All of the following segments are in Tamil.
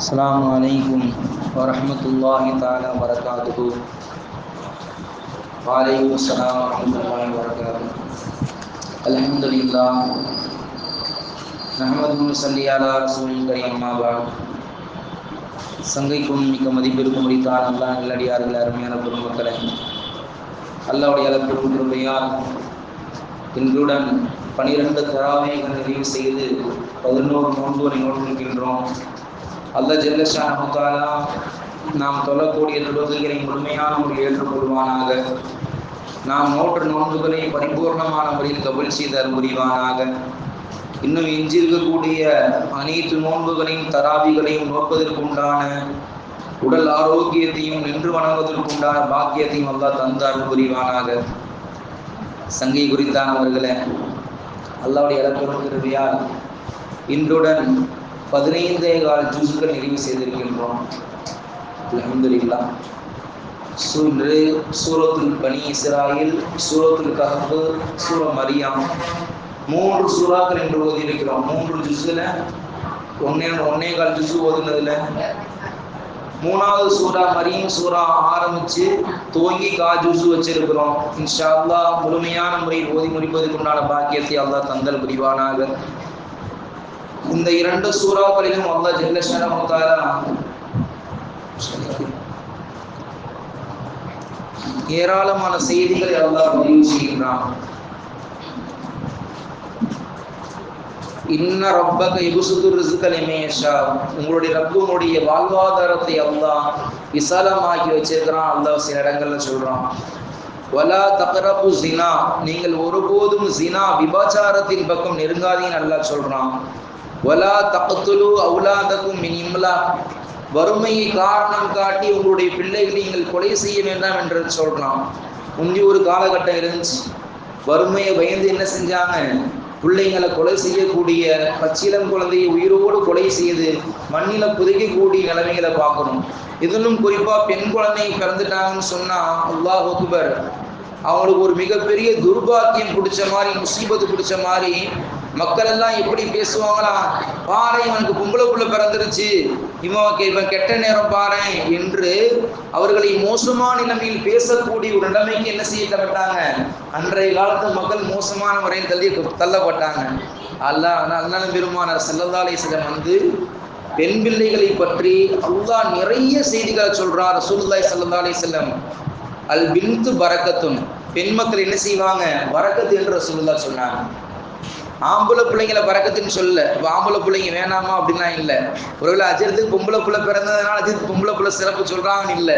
السلام عليكم ورحمة الله تعالى وبركاته. وعليكم السلام ورحمة الله وبركاته. الحمد لله نحمده ونصلي على رسول الكريم أما بعد. சங்கைக்கும் மிக்க மதிப்பிற்கும் உரித்தான அல்லாஹ் நல்லடியார்கள் அருமையான பெருமக்களே, அல்லாஹ்வுடைய அளப்பெரும் கிருபையால் இன்றுடன் 12 தராவீஹ்கள் நிறைவு செய்து 11 நோன்புகளை நோற்றிருக்கின்றோம். அல்லாஹ் ஜல்ல ஷானஹு தஆலா நாம் தொழக்கூடிய தொழுகைகளை முழுமையான முறையில் ஏற்றுக்கொள்வானாக. நாம் நோற்ற நோன்புகளை பரிபூர்ணமான முறையில் கபூல் செய்து அருள் புரிவானாக. இன்னும் எஞ்சிருக்கக்கூடிய அனைத்து நோன்புகளையும் தராவிகளையும் நோப்பதற்குண்டான உடல் ஆரோக்கியத்தையும் நின்று வணங்குவதற்குண்டான பாக்கியத்தையும் அல்லாஹ் தந்து அருள் புரிவானாக. சங்கை குறித்தானவர்களே, அல்லாஹ்வுடைய அளப்பெரும் கிருபையால் இன்றுடன் 15 ஜுஸ்கள் நிறைவு செய்திருக்கின்றோம். அல்ஹம்துலில்லாஹ். இன்று சூரத்துல் பனி இஸ்ராயில், சூரத்துல் கஹஃப், சூரா மரியம் 3 சூறாக்கள் என்று ஓதியிருக்கிறோம். 3 ஜுஸ்ல 1.25 ஜுஸ் ஓதுனதுல 3வது சூரா மரியம் சூரா ஆரம்பிச்சு துவங்கி ஜுஸ் வச்சிருக்கிறோம். இன்ஷா அல்லாஹ் முழுமையான முறையில் ஓதி முடிப்பதற்குண்டான பாக்கியத்தை அல்லாஹ் தந்தல் புரிவானாக. இந்த 2 சூறாக்களிலும் அல்லாஹ் ஜல்ல ஷானஹு தஆலா ஏராளமான செய்திகளை அல்லாஹ் பதிவு செய்கின்றான். இன்ன ரப்பக யபசுது ரிஸ்க லிமன் யஷா, உங்களுடைய ரப்புடைய வாழ்வாதாரத்தை அல்லாஹ் விசாலமாக்கி வச்சிருக்கிறான். அல்லாஹ் சில இடங்கள்ல சொல்றான், வலா தக்ரபு ஸினா, நீங்கள் ஒருபோதும் ஸினா விபச்சாரத்தின் பக்கம் நெருங்காதீங்க அல்லாஹ் சொல்றான். வலா தக்துலு அவுலாதகும் மின் இம்லாக், வறுமையை காரணம் காட்டி உங்களுடைய பிள்ளைகளை நீங்கள் கொலை செய்ய வேண்டாம் என்று சொல்றான். முந்தி ஒரு காலகட்டம் இருந்துச்சு, வறுமையை பயந்து என்ன செஞ்சாங்க, பிள்ளைங்களை கொலை செய்யக்கூடிய பச்சிலம் குழந்தையை உயிரோடு கொலை செய்து மண்ணில புதைக்கக்கூடிய நிலைமைகளை பார்க்கணும். இதிலும் குறிப்பா பெண் குழந்தை பிறந்துட்டாங்கன்னு சொன்னா அல்லாஹ் அக்பர், அவங்களுக்கு ஒரு மிகப்பெரிய துர்பாக்கியம் பிடிச்ச மாதிரி, முசீபத்து பிடிச்ச மாதிரி மக்கள் எல்லாம் எப்படி பேசுவாங்களா, பாரு இவனுக்கு பொம்பளை புள்ள பிறந்துருச்சு, இவன் கெட்ட நேரம் பாரு என்று அவர்களை மோசமான நிலைமையில் பேசக்கூடிய ஒரு நிலைமைக்கு என்ன செய்ய தரப்பட்டாங்க. அன்றைய காலத்து மக்கள் மோசமான முறையில் தள்ளப்பட்டாங்க. அல்லாஹ் பெருமானார் ஸல்லல்லாஹு அலைஹி வஸல்லம் வந்து பெண் பிள்ளைகளை பற்றி அல்லாஹ் நிறைய செய்திகளை சொல்றார். ரசூலுல்லாஹி ஸல்லல்லாஹு அலைஹி வஸல்லம் அல் பின்து பரக்கத்துன், பெண் மக்கள் என்ன செய்வாங்க, பரக்கத்து என்று ரசூலுல்லாஹ் சொன்னாங்க. ஆம்பளை பிள்ளைங்களை பறக்கத்துன்னு சொல்ல, ஆம்பளை பிள்ளைங்க வேணாமா அப்படின்லாம் இல்லை. ஒருவேளை அஜரத்துக்கு பொம்பளை பிள்ளை பிறந்ததுனால அஜரத்துக்கு பொம்பளை பிள்ளை சிறப்பு சொல்றாங்கன்னு இல்லை.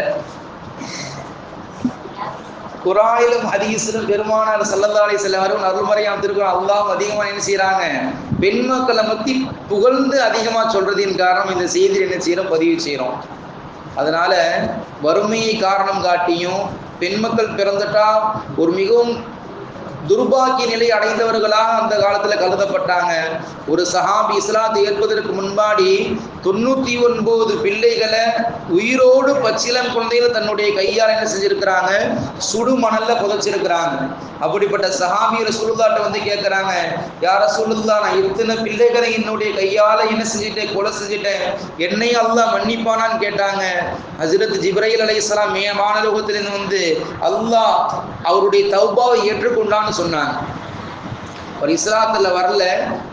குர்ஆனிலும் ஹதீஸிலும் பெருமானார் ஸல்லல்லாஹு அலைஹி வஸல்லம் அவர்கள் அருள்மறையாம் திருக்குறான் அல்லாஹ் அதிகமாக என்ன செய்யறாங்க, பெண் மக்களை பத்தி புகழ்ந்து அதிகமா சொல்றதின் காரணம் இந்த செய்தியை என்ன செய்யறோம், பதிவு செய்யறோம். அதனால வறுமையை காரணம் காட்டியும் பெண் மக்கள் பிறந்துட்டா ஒரு மிகவும் துர்பாக்கிய நிலை அடைந்தவர்களாக அந்த காலத்துல கருதப்பட்டாங்க. ஒரு சஹாபி இஸ்லாத்தை ஏற்பதற்கு முன்பாடி 99 பிள்ளைகளை உயிரோடு பச்சிலம் குழந்தைகள் தன்னுடைய கையால் என்ன செஞ்சிருக்கிறாங்க, சுடு மணல்ல புதைச்சிருக்கிறாங்க. அப்படிப்பட்ட சஹாபி ரசூலுல்லாஹ்ட்ட வந்து கேட்கிறாங்க, யா ரசூலுல்லாஹ், நான் இத்தனை பிள்ளைகளை என்னுடைய கையால என்ன செஞ்சுட்டேன், கொலை செஞ்சுட்டேன், என்னை அல்லாஹ் மன்னிப்பானான்னு கேட்டாங்க. ஹஜ்ரத் ஜிப்ரீல் அலைஹிஸ்ஸலாம் வானலோகத்திலிருந்து வந்து அல்லாஹ் அவருடைய தௌபாவை ஏற்றுக்கொண்டான்னு சொன்னாங்க. ஒரு இஸ்லாத்துல வரல,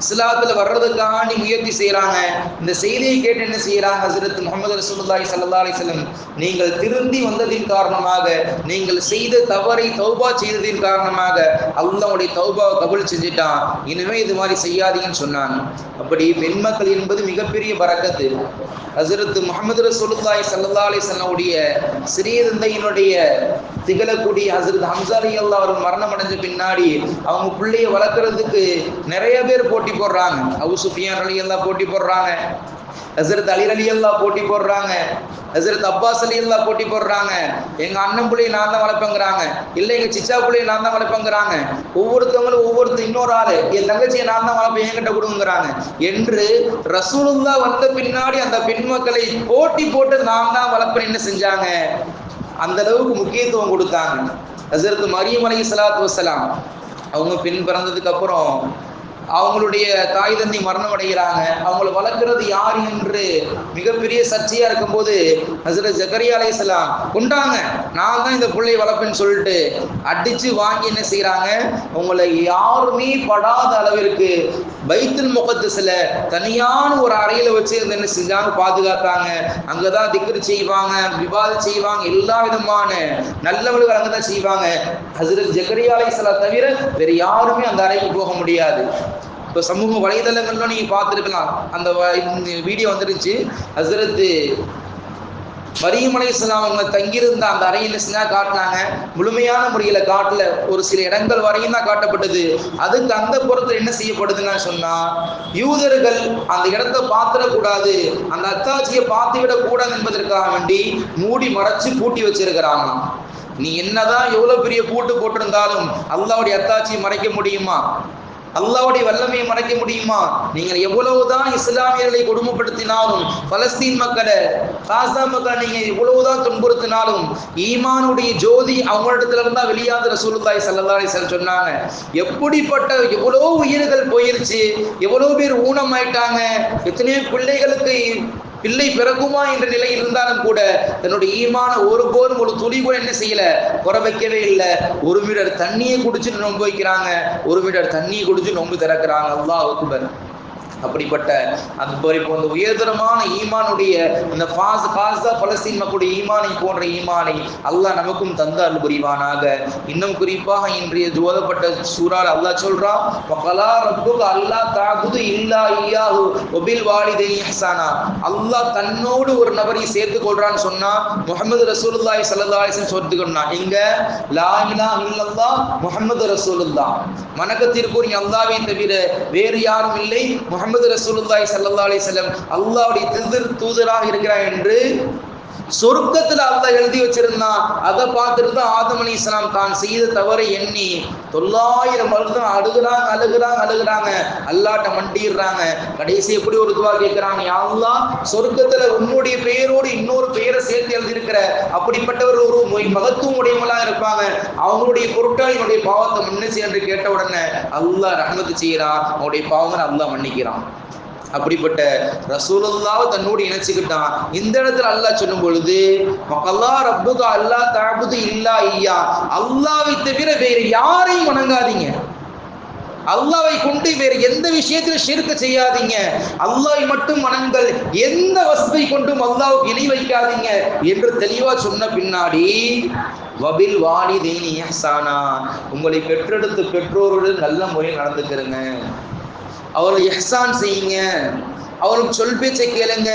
இஸ்லாத்துல வர்றதுக்காண்டி முயற்சி செய்யறாங்க. இந்த செய்தியை கேட்டு என்ன செய்யறாங்க, ஹஜ்ரத் முஹம்மது ரசூலுல்லாஹி ஸல்லல்லாஹு அலைஹி வஸல்லம், நீங்கள் திருந்தி வந்ததின் காரணமாக, நீங்கள் செய்த தவறை தௌபா செய்ததின் காரணமாக அல்லாஹ்வுடைய தௌபாவை கபூல் செஞ்சுட்டான், இனிமே இது மாதிரி செய்யாதீங்கன்னு சொன்னாங்க. அப்படி பெண் மக்கள் என்பது மிகப்பெரிய பரக்கத்து. ஹஜ்ரத் முஹம்மது ரசூலுல்லாஹி ஸல்லல்லாஹு அலைஹி வஸல்லம் உடைய சிறிய தந்தையினுடைய திகழக்கூடிய ஹஜ்ரத் ஹம்ஸா ரலியல்லாஹு அன்ஹு மரணம் அடைஞ்ச பின்னாடி அவங்க பிள்ளைய வளர்க்கறதுக்கு நிறைய பேர் போட்டி போடுறாங்க. அபூ சுஃபியான் ரலியல்லாஹு போட்டி போடுறாங்க, ஹஜ்ரத் அலி ரலியல்லாஹு போட்டி போடுறாங்க, ஹஜ்ரத் அப்பாஸ் ரலியல்லாஹு போட்டி போடுறாங்க. எங்க அண்ணன் பிள்ளையை நான் தான் வளர்ப்பேங்கிறாங்க, இல்லை எங்க சிச்சா பிள்ளையை நான் தான் வளர்ப்பேங்கிறாங்க. ஒவ்வொருத்தவங்களும் இன்னொரு ஆளு என் தங்கச்சியை நான் தான் வளர்ப்பேன் என்கிட்ட கொடுங்கிறாங்க என்று ரசூலுல்லாஹ் வந்த பின்னாடி அந்த பெண் மக்களை போட்டி போட்டு நான் தான் வளர்ப்பேன் என்ன செஞ்சாங்க, அந்த அளவுக்கு முக்கியத்துவம் கொடுத்தாங்க. ஹஜ்ரத் மரியம் அலைஹிஸ்ஸலாத்து வஸ்ஸலாம் அவங்க பெண் பிறந்ததுக்கு அப்புறம் அவங்களுடைய தாய் தந்தை மரணம் அடைகிறாங்க. அவங்களை வளர்க்கிறது யார் என்று மிகப்பெரிய சர்ச்சையா இருக்கும்போது ஹஸ்ரத் ஜக்கரியா அலைஹிஸ்ஸலாம் கொண்டாங்க, நான் தான் இந்த பிள்ளையை வளர்ப்பேன்னு சொல்லிட்டு அடிச்சு வாங்கி என்ன செய்யறாங்க, உங்களை யாருமே படாத அளவிற்கு பைத்துல் முகத்தஸ்ல தனியான ஒரு அறையில வச்சு என்ன செஞ்சாங்க, பாதுகாத்தாங்க. அங்கதான் திக்ர் செய்வாங்க, விவாதம் செய்வாங்க, எல்லா விதமான நல்லவர்கள் அங்கதான் செய்வாங்க. ஹஸ்ரத் ஜக்கரியா அலைஹிஸ்ஸலாம் தவிர வேற யாருமே அந்த அறைக்கு போக முடியாது. இப்போ சமூக வலைதளங்கள்ல நீங்க பார்த்துருக்கலாம், அந்த வீடியோ வந்துருச்சு. ஹஸ்ரத் மரியம் அலைஹிஸ்ஸலாம் அவங்க தங்கியிருந்த அந்த அறையில் செஞ்சா காட்டினாங்க. முழுமையான முறையில் காட்டல, ஒரு சில இடங்கள் வரையும் தான் காட்டப்பட்டது. அதுக்கு அந்த புறத்தில் என்ன செய்யப்படுதுன்னு சொன்னா, யூதர்கள் அந்த இடத்தை பார்த்துடக்கூடாது, அந்த அத்தாட்சியை பார்த்து விடக்கூடாது என்பதற்காக வேண்டி மூடி மறைச்சு பூட்டி வச்சிருக்கிறாங்க. நீ என்னதான் எவ்வளவு பெரிய பூட்டு போட்டிருந்தாலும் அல்லாஹ்வுடைய அத்தாட்சியை மறைக்க முடியுமா? அல்லாஹ்வுடைய வல்லமையை மறைக்க முடியுமா? நீங்கள் எவ்வளவுதான் இஸ்லாமியர்களை கொடுமைப்படுத்தினாலும், பலஸ்தீன் மக்களை, காசா மக்களை நீங்க எவ்வளவுதான் துன்புறுத்தினாலும் ஈமானுடைய ஜோதி அவங்களிடத்துல இருந்தா வெளியாது ரசூலுல்லாஹி ஸல்லல்லாஹு அலைஹி வஸல்லம் சொன்னாங்க. எப்படிப்பட்ட எவ்வளோ உயிர்கள் போயிருச்சு, எவ்வளோ பேர் ஊனமாயிட்டாங்க, எத்தனையோ பிள்ளைகளுக்கு பிள்ளை பிறகுமா என்ற நிலையில் இருந்தாலும் கூட தன்னுடைய ஈமான ஒருபோதும் ஒரு துளி கூட என்ன செய்யல, குறை வைக்கவே இல்லை. ஒரு மீட்டர் தண்ணியை குடிச்சுட்டு நோன்பு வைக்கிறாங்க, ஒரு மீட்டர் தண்ணியை குடிச்சு நோன்பு திறக்கிறாங்க. அல்லாஹ் அக்பர். அப்படிப்பட்ட அந்த உயர்தரமான ஈமானுடைய இந்த பலஸ்தீன் மக்களுடைய ஈமானை போன்ற ஈமானை அல்லாஹ் நமக்கும் தந்து அருள் புரிவானாக. இன்னும் குறிப்பாக இன்றைய ஓதப்பட்ட சூறால அல்லாஹ் சொல்றான், வகலா ரப்புக அல்லா தஅபுது இல்லா இய்யாஹு வபில் வாலிதைனி இஹ்சானா. அல்லாஹ் தன்னோடு ஒரு நபரை சேர்த்து கொள்றான்னு சொன்னா முஹம்மது ரசூலுல்லாஹி ஸல்லல்லாஹு அலைஹி வஸல்லம் சேர்த்து கொண்டான். இங்க லா இலாஹ இல்லல்லாஹ் முஹம்மது ரசூலுல்லாஹ், வணக்கத்திற்குரிய அல்லாஹ்வை தவிர வேறு யாரும் இல்லை, முஹம்மது ரசூலுல்லாஹி ஸல்லல்லாஹு அலைஹி வஸல்லம் அல்லாஹ்வுடைய தூதராக இருக்கிறார் என்று சொர்க்கத்துல அல்லாஹ் எழுதி வச்சிருந்தான். அதை பார்த்துட்டு தான் ஆதம் அலைஹிஸ்ஸலாம் தான் செய்த தவறை எண்ணி 900 வருடம் அழுகுறாங்க, அல்லாஹ்ட்ட மண்டிடுறாங்க. கடைசி எப்படி ஒரு துவா கேட்கிறாங்க, யா அல்லாஹ் சொர்க்கத்துல உன்னுடைய பெயரோடு இன்னொரு பெயரை சேர்த்து எழுதியிருக்கிற அப்படிப்பட்டவர் ஒரு மகத்துவம் உடையவங்களா இருப்பாங்க, அவங்களுடைய பொருட்டால் என்னுடைய பாவத்தை மன்னிச்சு என்று கேட்ட உடனே அல்லாஹ் ரஹ்மத்து செய்யறான், அவனுடைய பாவங்களை அல்லாஹ் மன்னிக்கிறான். அப்படிப்பட்ட ரசூலுல்லாஹ் தன்னோடு இணைச்சுக்கிட்டான். இந்த இடத்துல அல்லாஹ் சொல்லும் பொழுது வகலா ரப்புக அல்லா தஅபுது இல்லா இய்யா, அல்லாஹ்வை தவிர வேறு யாரையும் வணங்காதீங்க, அல்லாஹ்வை கொண்டு வேறு எந்த விஷயத்திலும் ஷிர்க் செய்யாதீங்க, அல்லாஹ்வை மட்டும் வணங்குங்கள், எந்த வஸ்தை கொண்டும் அல்லாஹ்வுக்கு இணை வைக்காதீங்க என்று தெளிவா சொன்ன பின்னாடி வபில் வாலிதைனி இஹ்சானா, உங்களை பெற்றெடுத்த பெற்றோருடன் நல்ல முறையில் நடந்துக்கிறங்க, அவர்கள் இஹ்சான் செய்யுங்க, அவர்களுக்கு சொல் பேச்சை கேளுங்க,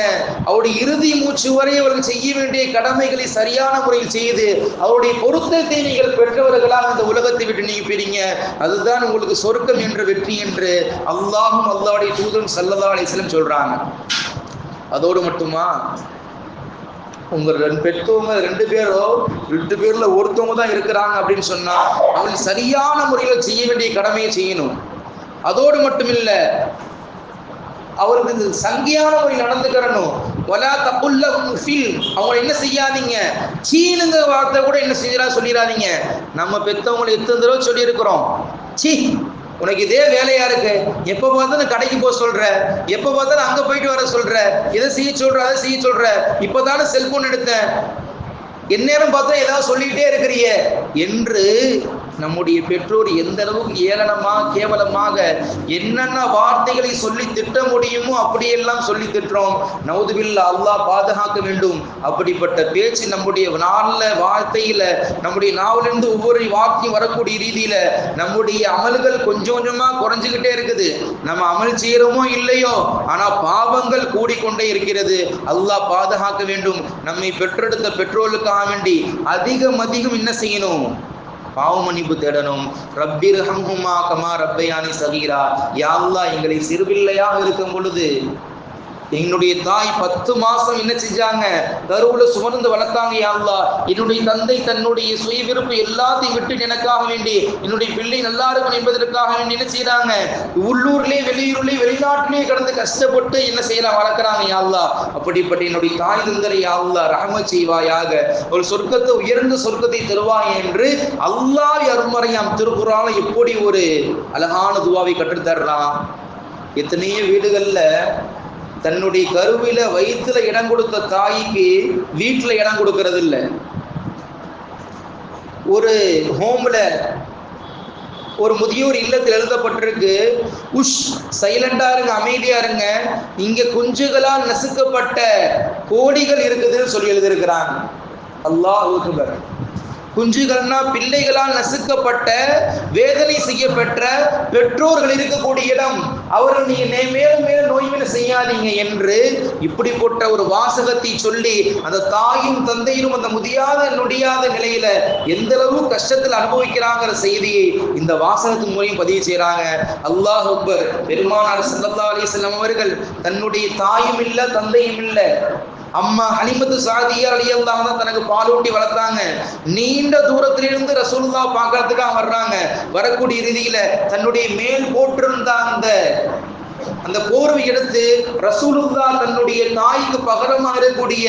அவருடைய இறுதி மூச்சு வரை அவர்கள் செய்ய வேண்டிய கடமைகளை சரியான முறையில் செய்து அவருடைய பொருத்தத்தை நீங்கள் பெற்றவர்களாக இந்த உலகத்தை விட்டு நீங்க போறீங்க, அதுதான் உங்களுக்கு சொர்க்கம் என்ற வெற்றி என்று அல்லாஹும் அல்லாஹ்வுடைய தூதரும் ஸல்லல்லாஹு அலைஹி வஸல்லம் சொல்றாங்க. அதோடு மட்டுமா, உங்க பெற்றவங்க 2 பேர்ல ஒருத்தவங்க தான் இருக்கிறாங்க அப்படின்னு சொன்னா அவர்கள் சரியான முறையில் செய்ய வேண்டிய கடமையை செய்யணும். அதோடு மட்டும் இல்ல, அவருக்கு சங்கியான முறை நடந்துக்கிறணும். வலா தகுல்லஹும் ஃபில், அவங்க என்ன செய்யாதீங்க, சீனுங்க வார்த்தை கூட என்ன சொல்லிடாதீங்க. நம்ம பெத்தவங்களை எத்தனை தடவை சொல்லி இருக்கிறோம், சீ உனக்கு இதே வேலையா இருக்கு, எப்ப பார்த்தாலும் கடைக்கு போக சொல்ற, எப்ப பார்த்தாலும் அங்க போயிட்டு வர சொல்ற, இதை செய்ய சொல்ற, அதை செய்ய சொல்ற, இப்பதானே செல்போன் எடுத்தேன், எந்நேரம் பார்த்தா ஏதாவது சொல்லிக்கிட்டே இருக்கிறீங்க என்று நம்முடைய பெற்றோர் எந்த அளவுக்கு ஏளனமாக கேவலமாக என்னென்ன வார்த்தைகளை சொல்லி திட்ட முடியுமோ அப்படியெல்லாம் சொல்லி திட்டுறோம். நவுதுபில்லா, அல்லாஹ் பாதுகாக்க வேண்டும். அப்படிப்பட்ட பேச்சு நம்முடைய வார்த்தையில, நம்முடைய நாவிலிருந்து ஒவ்வொரு வார்த்தையும் வரக்கூடிய ரீதியில நம்முடைய அமல்கள் கொஞ்சம் கொஞ்சமா குறைஞ்சுக்கிட்டே இருக்குது. நம்ம அமல் செய்யறோமோ இல்லையோ, ஆனா பாவங்கள் கூடிக்கொண்டே இருக்கிறது. அல்லாஹ் பாதுகாக்க வேண்டும். நம்மை பெற்றெடுத்த பெற்றோர்களுக்காக வேண்டி அதிகம் என்ன செய்யணும், பாவ மன்னிப்பு தேடணும். ரப்பிர்ஹம்ஹுமா கமா ரப்பயானி சகீரா, யா அல்லாஹ் எங்களை சிறுபிள்ளையாக இருக்கும் பொழுது என்னுடைய தாய் 10 மாசம் என்ன செஞ்சாங்க, கருவுல சுமந்து வளர்த்தாங்க. யா அல்லாஹ், என்னுடைய தந்தை தன்னுடைய சுய விருப்பு எல்லாத்தையும் விட்டு எனக்காக வேண்டி என்னுடைய பிள்ளை நல்லா இருக்கணும் என்பதற்காக வேண்டி என்ன செய்யறாங்க, உள்ளூர்லயே வெளியூர்லயே வெளிநாட்டிலேயே கடந்து கஷ்டப்பட்டு என்ன செய்யலாம் வளர்க்குறாங்க. யா அல்லாஹ், அப்படிப்பட்ட என்னுடைய தாய் தந்தரை யா அல்லாஹ் ரஹ்மத் செய்வாயாக, ஒரு சொர்க்கத்தை உயர்ந்த சொர்க்கத்தை தருவாய் என்று அல்லாஹ் அருள்மறையாம் திருக்குர்ஆன்ல எப்படி ஒரு அழகான துவாவை கற்றுத்தர்றான். எத்தனையோ வீடுகள்ல தன்னுடைய கருவில வயிற்றுல இடம் கொடுத்த தாய்க்கு வீட்டுல இடம் கொடுக்கறது இல்லை. ஒரு ஹோம்ல ஒரு முதியோர் இல்லத்தில் எழுதப்பட்டிருக்கு, உஷ் சைலண்டா இருங்க, அமைதியா இருங்க, இங்க குஞ்சுகளால் நசுக்கப்பட்ட கோடிகள் இருக்குதுன்னு சொல்லி எழுதியிருக்கிறாங்க. அல்லாஹ் அக்பர். குஞ்சுகள்னா பிள்ளைகளால் நசுக்கப்பட்ட வேதனை செய்யப்பெற்ற பெற்றோர்கள் இருக்கக்கூடிய இடம். அவர்கள் நீங்க மேலும் மேலும் நோய்மையில செய்யாதீங்க என்று இப்படிப்பட்ட ஒரு வாசகத்தை சொல்லி அந்த தாயும் தந்தையும் அந்த முடியாத நிலையில எந்த அளவு கஷ்டத்தில் அனுபவிக்கிறாங்கிற செய்தியை இந்த வாசகத்தின் மூலம் பதிவு செய்யறாங்க. அல்லாஹ் அக்பர். பெருமானார் ஸல்லல்லாஹு அலைஹி வஸல்லம் அவர்கள் தன்னுடைய தாயும் இல்ல தந்தையும் இல்ல, அம்மா ஹலிமத்து சாதியா ரலியல்லாஹு அன்ஹா தனக்கு பாலூட்டி வளர்த்தாங்க. நீண்ட தூரத்திலிருந்து ரசூலுல்லாஹ் பார்க்கறதுக்காக வர்றாங்க. வரக்கூடிய இறுதியில தன்னுடைய மேல் போட்டிருந்த அந்த போர்வை எடுத்து ரசூலுல்லாஹ் தன்னுடைய தாய்க்கு பகரமா இருக்கக்கூடிய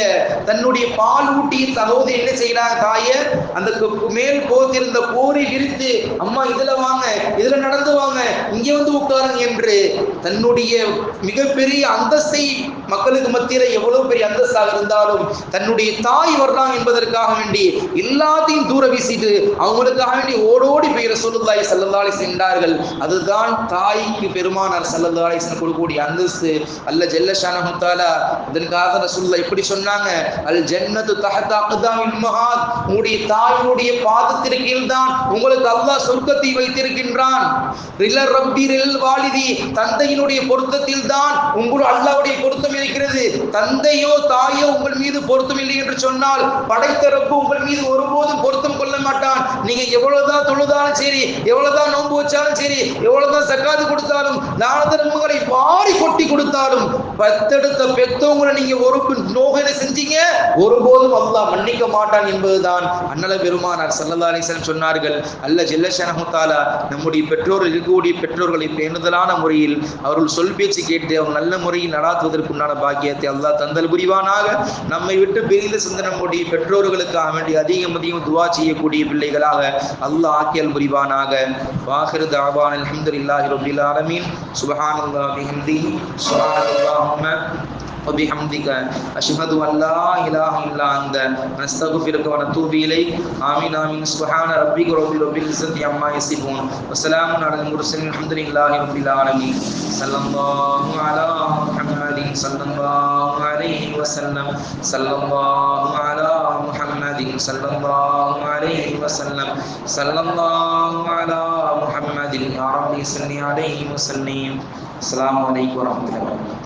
தன்னுடைய பால் ஊட்டியின் சகோதரி என்ன செய்யறாங்க, தாய அந்த மேல் போத்திருந்த போரை விரித்து, அம்மா இதுல வாங்க, இதுல நடந்து வாங்க, இங்க வந்து உட்காருங்க என்று தன்னுடைய மிகப்பெரிய அந்தஸ்தை, மக்களுக்கு மத்தியில எவ்வளவு பெரிய அந்தஸ்தாக இருந்தாலும் தன்னுடைய தாய் வர்றாங்க என்பதற்காக வேண்டி எல்லாத்தையும் தூர வீசிட்டு அவங்களுக்காக வேண்டி ஓடோடி போய் ரசூலுல்லாஹி ஸல்லல்லாஹு அலைஹி வஸல்லம் சென்றார்கள். அதுதான் தாய்க்கு பெருமானார் ஸல்லல்லாஹு அலைஹி வஸல்லம் கொடுக்கக்கூடிய அந்தஸ்து. அல்லாஹ் ஜல்ல ஷானஹு தஆலா அதற்காக ரசூலுல்லாஹ் இப்படி சொன்னாங்க, அல் ஜன்னத்து தஹத அக்தாமில் உம்மஹாத், உங்களுடைய தாயினுடைய பாதத்திற்கு கீழ் தான் உங்களுக்கு அல்லாஹ் சொர்க்கத்தை வைத்திருக்கின்றான். ரில ரப்பி ரில் வாலிதி, தந்தையினுடைய பொருத்தத்தில் தான் உங்களுக்கு அல்லாஹ்வுடைய பொருத்தம் இருக்கிறது. தந்தையோ தாயோ உங்கள் மீது பொருத்தம் இல்லை என்று சொன்னால் படைத்த ரப்பு உங்கள் மீது ஒருபோதும் பொருத்தம் கொள்ள மாட்டான். நீங்க எவ்வளவுதான் தொழுதாலும் சரி, எவ்வளவுதான் நோன்பு வச்சாலும் சரி, எவ்வளவுதான் சக்காத்து கொடுத்தாலும், தான தர்மங்களை வாரி கொட்டி கொடுத்தாலும், பத்தெடுத்த பெத்தவங்களை நீங்க ஒரு நோகனை செஞ்சீங்க ஒருபோதும் அல்லாஹ் மன்னிக்க மாட்டான் என்பதுதான் அண்ணல பெருமானார் ஸல்லல்லாஹு அலைஹி வஸல்லம் சொன்னார்கள். அல்லாஹ் ஜல்ல ஷானஹு தஆலா நம்முடைய பெற்றோர்கள் இருக்கக்கூடிய பெற்றோர்களை பேணுதலான முறையில் அவர்கள் சொல் பேச்சு கேட்டு அவங்க நல்ல முறையில் நடாத்துவதற்குண்டான பாக்கியத்தை அல்லாஹ் தந்தல் புரிவானாக. நம்மை விட்டு பிரிந்து சென்ற நம்முடைய பெற்றோர்களுக்காக வேண்டி அதிகம் துவா செய்யக்கூடிய பிள்ளைகளாக அல்லாஹ் ஆக்கியல் புரிவானாக. வாஹிரு தஅவானா அல்ஹம்துலில்லாஹி ரப்பில் ஆலமீன். சுப்ஹானல்லாஹி பிஹம்திஹி சுப்ஹானல்லாஹும்ம وبحمدك أشهد أن لا إله إلا أنت نستغفرك ونتوب إليك. آمين آمين. سبحان ربك رب العزة عما يصفون وسلام على المرسلين الحمد لله رب العالمين. صلى الله على محمد صلى الله عليه وسلم. صلى الله على محمد صلى الله عليه وسلم. صلى الله على محمد يا رب صل عليه وسلم. السلام عليكم ورحمة الله.